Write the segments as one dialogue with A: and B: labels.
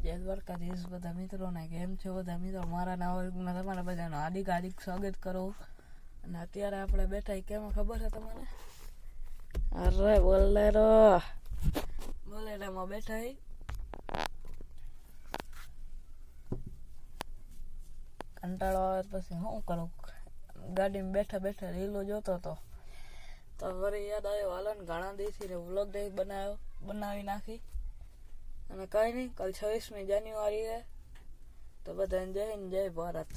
A: જય દ્વારકાધીશ બધા મિત્રોને કેમ છો બધા મિત્રો? મારા નવા વર્ગમાં તમારા બધાનો હાર્દિક હાર્દિક સ્વાગત કરો. અને અત્યારે આપણે બેઠા કેમ ખબર છે તમને? અરે બોલેરામાં બેઠા કંટાળો આવે પછી શું કરું, ગાડીમાં બેઠા બેઠા રીલો જોતો હતો તો વળી યાદ આવ્યો હાલો ને ઘણા દિવસથી વ્લોગ બનાવી નાખી. અને કઈ નહીં, કાલ 26મી જાન્યુઆરી છે તો બધાને જય હિન્દ જય ભારત.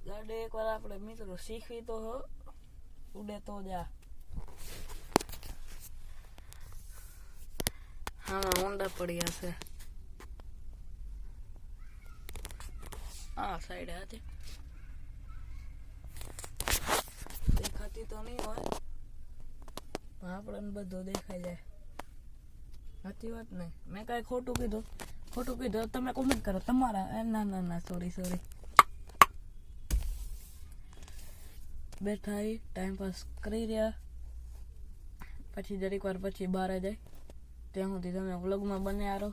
A: ગાડી એકવાર આપણે મિત્રો શીખવી તો હો, ઉડે તો જા. હા ઊંડા પડ્યા છે આ સાઈડે હતી, દેખાતી તો નહીં હોય પણ આપણને બધું દેખાઈ જાય. સાચી વાત ને? મેં કાંઈ ખોટું કીધું તમે કોમેન્ટ કરો તમારા. ના સોરી. બેઠા ટાઈમ પાસ કરી રહ્યા, પછી જરીક વાર પછી બહાર જાય ત્યાં સુધી તમે વ્લોગમાં બન્યા રહો.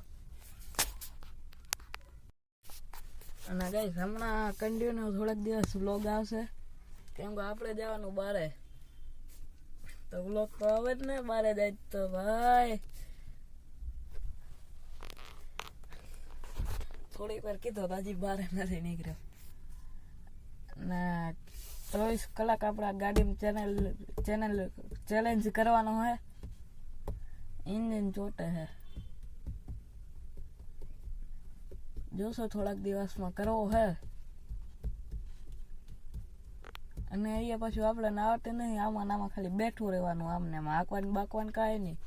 A: અને ગાઈસ હમણાં કન્ટિન્યુ થોડાક દિવસ વ્લોગ આવશે કેમ કે આપણે જવાનું બારે, તો વ્લોગ તો આવે જ ને. બારે જાય તો ભાઈ થોડીક વાર કીધો તો હજી બારે નથી નીકળ્યો. ના 23 કલાક આપણા ગાડીમાં ચેલેન્જ કરવાનો હોય. ઇન્જિન ચોટે છે, જોશો થોડાક દિવસમાં કરવો હે. અને અહીંયા પાછું આપણે આવડતું નહીં, આમાં ખાલી બેઠું રહેવાનું, આમને આમાં હાંકવાનું બાકવાનું કાંઈ નહીં.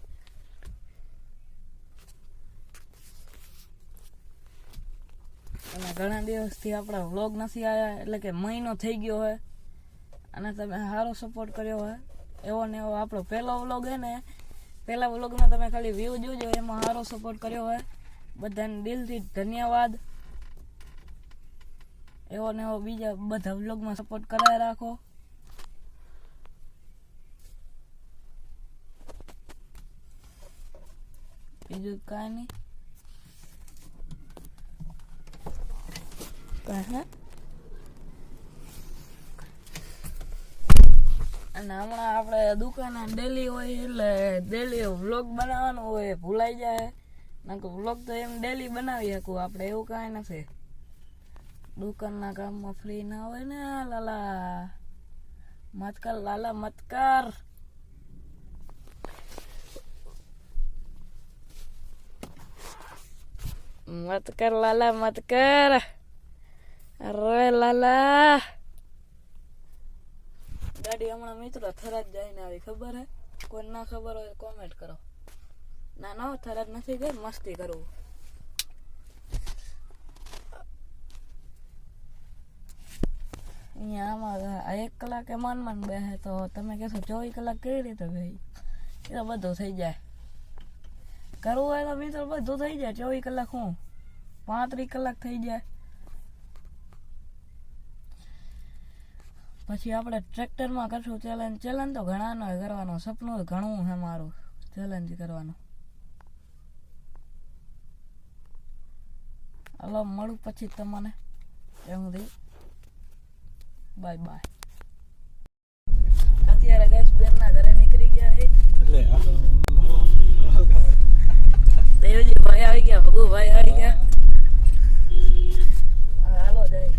A: અને ઘણા દિવસથી આપણા વ્લોગ નથી આવ્યા, એટલે કે મહિનો થઈ ગયો હોય અને તમે સારો સપોર્ટ કર્યો હોય. એવો ને એવો આપણો પહેલો વ્લોગ હે ને, પહેલા વ્લોગમાં તમે ખાલી વ્યૂ જોજો, એમાં સારો સપોર્ટ કર્યો હોય. બધાને દિલથી ધન્યવાદ. એવો ને એવો બીજા બધા વ્લોગમાં સપોર્ટ કરાવી રાખો. બીજું કાંઈ નહીં. અને હમણાં આપણે દુકાને ડેલી હોય એટલે ડેલી વ્લોગ બનાવવાનો હોય, ભૂલાઈ જાય. નાખો વ્લોગ તો એમ ડેલી બનાવી શકું આપણે, એવું કાંઈ નથી. દુકાનના કામમાં ફ્રી ના હોય ને લાલા. મત કર લાલા, મત કર. મત કર લાલા, મત કર. અરે લાલા ગાડી હમણાં મિત્રો થરાદ જઈને આવી, ખબર હે? કોઈ ના ખબર હોય કોમેન્ટ કરો. ના થરાદ નથી ગઈ, મસ્તી કરવું. અહીંયા આમાં 1 કલાકે મન બેસે તો તમે કહેશો 24 કલાક કેવી રીતે ભાઈ? એ તો બધું થઈ જાય, કરવું હોય તો મિત્રો બધું થઈ જાય. 24 કલાક હું 35 કલાક થઈ જાય. પછી આપણે ટ્રેક્ટરમાં કરશું ચેલેન્જ તો ઘણાનો કરવાનો, સપનું ઘણું છે મારું ચેલેન્જ કરવાનું. હલો મળું પછી તમને, એમ સુધી બાય. અત્યારે ગેસ બેનના ઘરે નીકળી ગયા છે, દેવજી ભાઈ આવી ગયા, ભગુ ભાઈ આવી ગયા. હાલો જાય.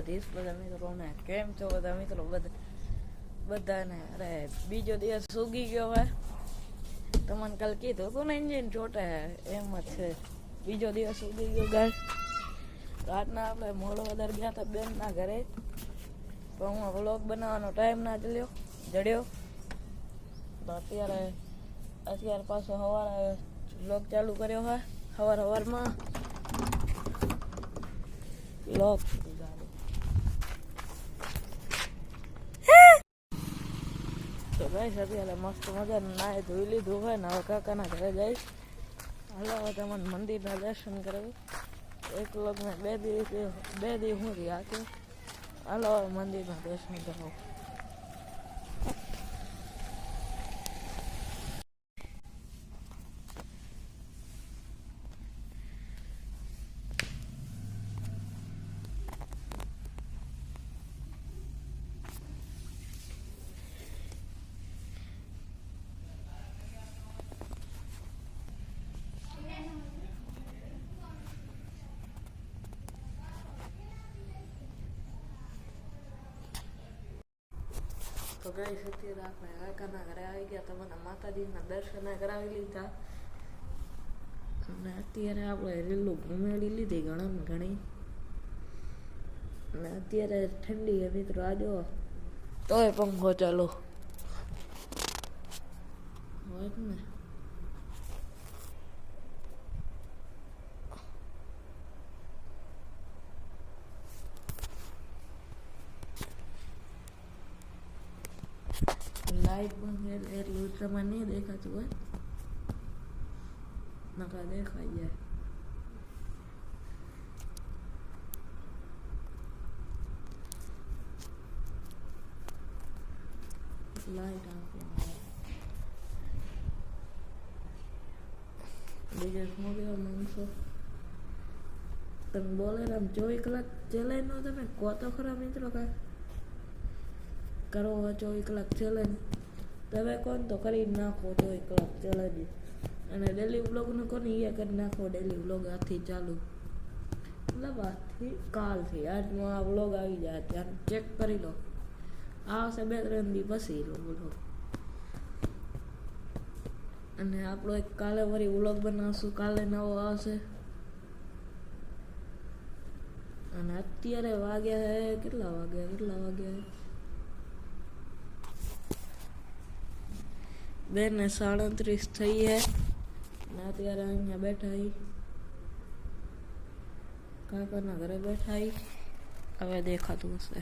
A: દ્વારકાધીશ બધા મિત્રોને. કેમ છો બધા મિત્રો? બધાને અરે બીજો દિવસ ઉગી ગયો હોય. તમને કાલ કીધું હતું ને એન્જિન ચોટે એમ જ છે. બીજો દિવસ ઉગી ગયો ગાય. રાતના આપણે મોડો વધારે ગયા હતા બેનના ઘરે, પણ હું વ્લોગ બનાવવાનો ટાઈમ ના જડ્યો. તો અત્યારે પાછો સવારે વ્લોગ ચાલુ કર્યો હોય. સવારમાં વ્લોગ તો ગાઈસ અત્યારે મસ્ત મજાનું નાય ધોઈ લીધું હોય ને હવે કાકાના ઘરે જઈશ. હાલો હવે તમને મંદિરના દર્શન કરાવું. એક વ્લોગ મેં બે દી હું આકે હાલો હવે મંદિરના દર્શન કરાવું. તો ગાઈસ અત્યારે આપણે કાકાના ઘરે આવી ગયા. તમને માતાજીના દર્શન કરાવી લીધા અને અત્યારે આપણે રીલું ઘુમેડી લીધી ઘણી. અને અત્યારે ઠંડી છે મિત્રો. આ જો તોય પંખો ચાલો હોય ને. લાઈટ બંધ એટલું તમારે નહીં દેખાતું હોય, નકા દેખાઈ જાય. લાઈટ આપો બીજા શું કેવા માણસો તમે બોલે આમ 24 કલાક ચલાવી નો તમે કહો તો ખરા મિત્રો. કાંઈ કરો 24 કલાક ચેલેન્જ તમે કોણ તો કરી નાખો 24 કલાક ચેલેન્જ. અને ડેલી વ્લોગનું કોને એ કરી નાખો. ડેલી વ્લોગ આથી ચાલુ મતલબ આજથી કાલથી આજનો આ વ્લોગ આવી જાય ત્યારે ચેક કરી લો. આવશે 2-3 દી પછી વ્લોગ. અને આપણો એક કાલે વળી વ્લોગ બનાવશું. કાલે નવો આવશે. અને અત્યારે વાગ્યા કેટલા વાગ્યા 2:37 થઈ છે. અને અત્યારે અહીંયા બેઠા કાકાના ઘરે બેઠા. હવે દેખાતું હશે.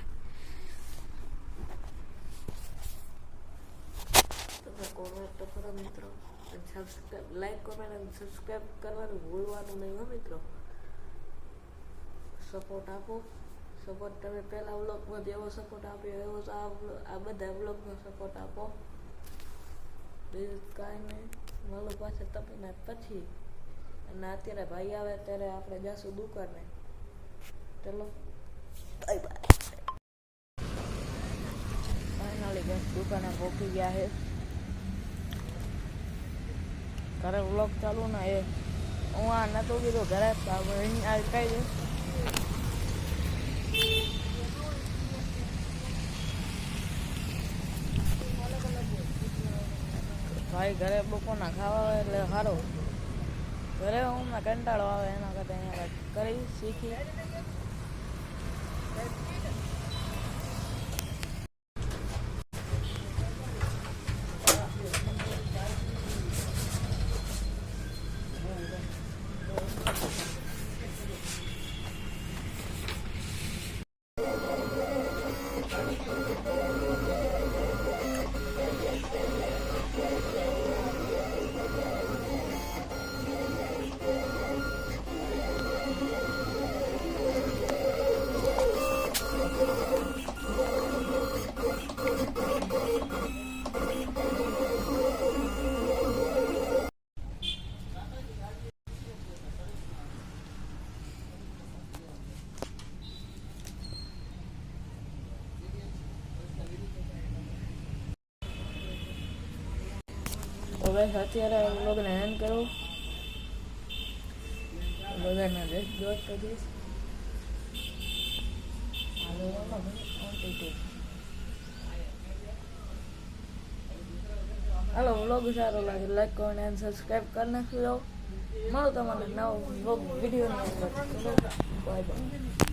A: તમે કોમેન્ટ તો કરો મિત્રો. સબસ્ક્રાઈબ લાઈક કોમેન્ટ અને સબસ્ક્રાઈબ કરવાનું ભૂલવાનું નહીં હો મિત્રો. સપોર્ટ આપો. સપોર્ટ તમે પહેલા વ્લોગમાં જેવો સપોર્ટ આપ્યો એવો તો આ બધા વ્લોગમાં સપોર્ટ આપો. બીજું કાંઈ નહીં. મળું પાસે તપીને પછી. અને અત્યારે ભાઈ આવે ત્યારે આપણે જઈશું દુકાને. ચલો બાય બાય. ફાઇનલી બસ દુકાને પહોંચી ગયા છે. ઘરે વ્લોગ ચાલુ ને એ હું આ નહોતું કીધું ઘરે અહીંયા કઈ દે. ભાઈ ઘરે બપોરના ખાવા આવે એટલે સારું. ઘરે હું કંટાળો આવે એના કરતાં અહીંયા કરી શીખી. હવે અત્યારે લોકોને હેન્ડ કરું બધાને દોસ્ત કરીશ. હાલો વ્લોગ સારો લાગે લાઈક કરો અને સબસ્ક્રાઈબ કરી નાખજો. મળો તમારે નવો વ્લોગ વિડીયોની અંદર. Bye bye.